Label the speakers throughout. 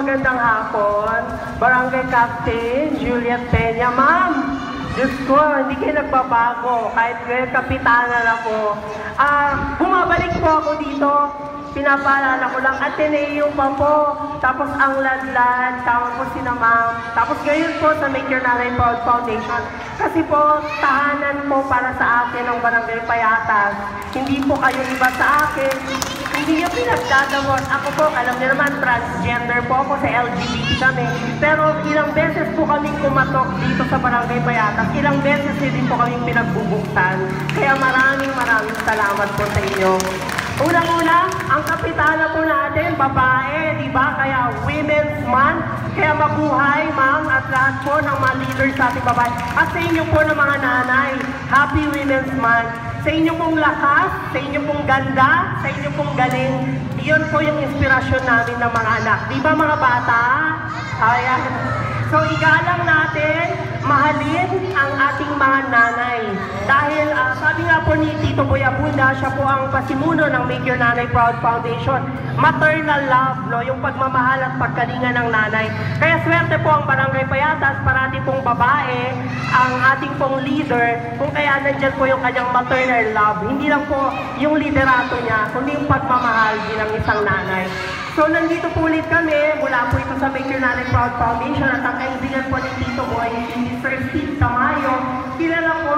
Speaker 1: magandang hapon. Barangay Captain Juliet Peña. Ma'am, Diyos ko, hindi kayo nagbabago. Kahit kapitanan ako. Bumabalik po ako dito. Pinapaalala ko lang, Ateneo pa po. Tapos ang ladlad, tama po si na ma'am. Tapos ngayon po sa Make Your Nanay Proud Foundation. Kasi po, tahanan po para sa akin ng Barangay Payatas. Hindi po kayo iba sa akin. Hindi niyo pinagdadamot. Ako po, alam niyo naman, transgender po ako, sa LGBT kami. Pero ilang beses po kaming kumatok dito sa Barangay Payatas. Ilang beses din po kaming pinagbubuksan. Kaya maraming salamat po sa inyo. Unang-una, ang kapitana po natin, babae, di ba? Kaya Women's Month. Kaya mabuhay, ma'am, at lahat po ng mga leaders sa ating babae. At sa inyo po ng mga nanay, Happy Women's Month. Sa inyo pong lakas, sa inyo pong ganda, sa inyo pong galing, iyon po yung inspirasyon namin ng mga anak. Di ba mga bata? Ayan. So igalang natin, mahalin ang ating mga nanay. Dahil sabi nga po ni Tito Boy Abunda, siya po ang pasimuno ng Make Your Nanay Proud Foundation. Maternal love, no? Yung pagmamahal at pagkalinga ng nanay. Kaya swerte po ang Barangay Payatas, parati pong babae, ang ating pong leader, kung kaya nandyan po yung kanyang maternal love. Hindi lang po yung liderato niya, kundi yung pagmamahal bilang isang nanay. So, nandito po ulit kami, mula po ito sa Make Your Nanay Proud Foundation at ang kaibigan po ni Tito Boy, si Mr. Steve Tamayo, kilala po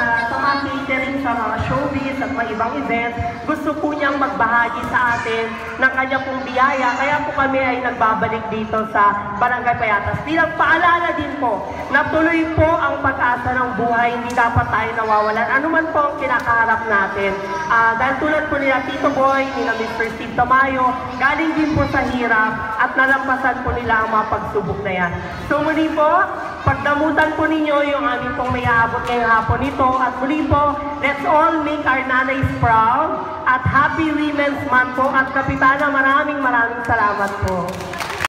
Speaker 1: sa mga catering sa mga showbiz at mga ibang events. Gusto po niyang magbahagi sa atin ng kanyang pong biyaya, kaya po kami ay nagbabalik dito sa Barangay Payatas. Bilang paalala din po, na tuloy po ang pag-asa ng buhay, hindi dapat tayo nawawalan. Ano man po ang kinakaharap natin. Dahil tulad po nila Tito Boy, nila Mr. Steve Tamayo, galing din po sa hirap at nalampasan po nila ang mga pagsubok na yan. So muli po, pagdamutan po ninyo yung aming pong may aabot ngayong hapon ito. At muli po, let's all make our nanays proud. At Happy Women's Month po. At Kapitana, maraming salamat po.